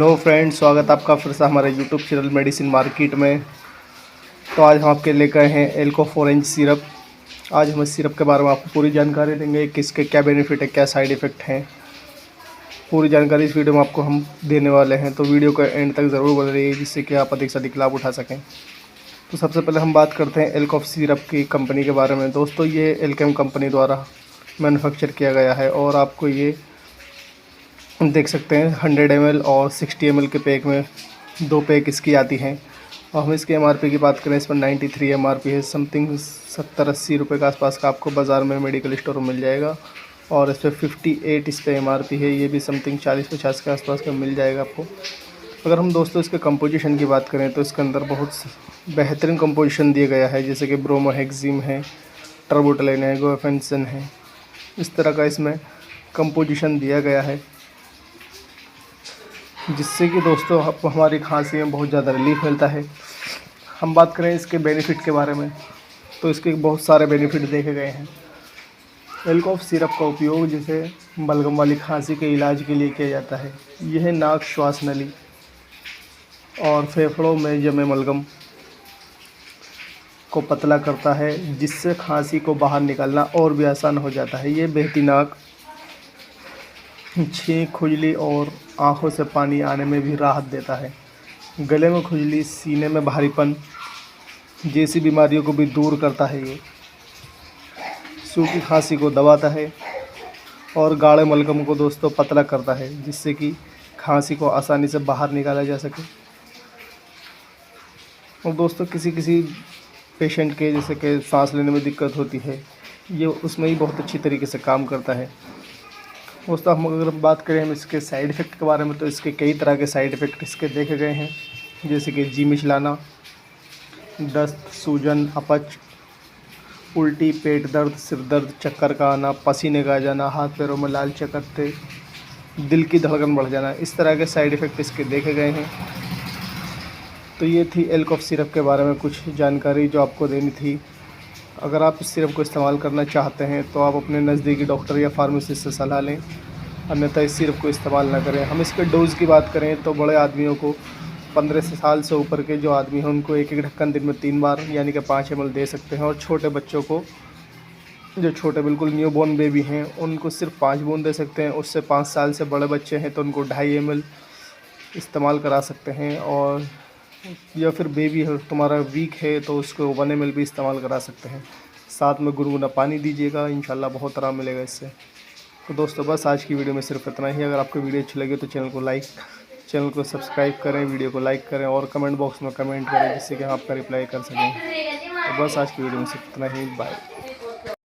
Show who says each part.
Speaker 1: Hello friends, स्वागत है आपका फिर से हमारे यूट्यूब चैनल मेडिसिन मार्केट में। तो आज हम आपके लेकर आए हैं एल्कोफोरेंज सिरप। आज हम इस सिरप के बारे में आपको पूरी जानकारी देंगे कि इसके क्या बेनिफिट है, क्या साइड इफ़ेक्ट हैं। पूरी जानकारी इस वीडियो में आपको हम देने वाले हैं, तो वीडियो को एंड तक ज़रूर बने रहिए जिससे कि आप अधिक से अधिक लाभ उठा सकें। तो सबसे पहले हम बात करते हैं एल्कोफ सिरप की कंपनी के बारे में। दोस्तों, ये एल्केम कंपनी द्वारा मैन्युफैक्चर किया गया है और आपको ये देख सकते हैं 100 ml और 60 ml के पैक में 2 पैक इसकी आती हैं। और हम इसके MRP की बात करें, इस पर 93 MRP है। समथिंग 70-80 रुपये के आसपास का आपको बाज़ार में मेडिकल स्टोर में मिल जाएगा। और इस पर 58 इस पर MRP है, ये भी समथिंग 40-50 के आसपास का मिल जाएगा आपको। अगर हम दोस्तों इसके कंपोजिशन की बात करें तो इसके अंदर बहुत बेहतरीन कंपोजिशन दिया गया है, जैसे कि ब्रोमोहेक्सिम है, टर्बोटलाइन है, गोफेंसिन है। इस तरह का इसमें कंपोजिशन दिया गया है जिससे कि दोस्तों आपको हमारी खांसी में बहुत ज़्यादा रिलीफ मिलता है। हम बात करें इसके बेनिफिट के बारे में तो इसके बहुत सारे बेनिफिट देखे गए हैं। एल्कोफ सिरप का उपयोग जैसे बलगम वाली खांसी के इलाज के लिए किया जाता है। यह नाक, श्वास नली और फेफड़ों में जमे बलगम को पतला करता है, जिससे खांसी को बाहर निकालना और भी आसान हो जाता है। ये बहती नाक, छींक, खुजली और आँखों से पानी आने में भी राहत देता है। गले में खुजली, सीने में भारीपन जैसी बीमारियों को भी दूर करता है। ये सूखी खांसी को दबाता है और गाढ़े बलगम को दोस्तों पतला करता है, जिससे कि खांसी को आसानी से बाहर निकाला जा सके। और दोस्तों किसी पेशेंट के जैसे कि सांस लेने में दिक्कत होती है, ये उसमें ही बहुत अच्छी तरीके से काम करता है। दोस्तों हम अगर बात करें हम इसके साइड इफ़ेक्ट के बारे में तो इसके कई तरह के साइड इफ़ेक्ट इसके देखे गए हैं, जैसे कि जी मिचलाना, दस्त, सूजन, अपच, उल्टी, पेट दर्द, सिर दर्द, चक्कर का आना, पसीने का जाना, हाथ पैरों में लाल चकत्ते, दिल की धड़कन बढ़ जाना, इस तरह के साइड इफ़ेक्ट इसके देखे गए हैं। तो ये थी एल्कोफ सिरप के बारे में कुछ जानकारी जो आपको देनी थी। अगर आप इस सिरप को इस्तेमाल करना चाहते हैं तो आप अपने नज़दीकी डॉक्टर या फार्मेसिस्ट से सलाह लें, अन्यथा इस सिरप को इस्तेमाल ना करें। हम इसके डोज़ की बात करें तो बड़े आदमियों को, 15 साल से ऊपर के जो आदमी हैं उनको 1-1 ढक्कन दिन में 3 बार यानी कि 5 ml दे सकते हैं। और छोटे बच्चों को, जो छोटे बिल्कुल न्यूबॉर्न बेबी हैं, उनको सिर्फ 5 बूंद दे सकते हैं। उससे 5 साल से बड़े बच्चे हैं तो उनको 2.5 ml इस्तेमाल करा सकते हैं। और या फिर बेबी है तुम्हारा वीक है तो उसको 1 ml भी इस्तेमाल करा सकते हैं। साथ में गुनगुना पानी दीजिएगा, इंशाल्लाह बहुत आराम मिलेगा इससे। तो दोस्तों बस आज की वीडियो में सिर्फ इतना ही। अगर आपको वीडियो अच्छी लगे तो चैनल को सब्सक्राइब करें, वीडियो को लाइक करें और कमेंट बॉक्स में कमेंट करें, जिससे कि हम आपका रिप्लाई कर सकें। तो बस आज की वीडियो में सिर्फ इतना ही। बाय।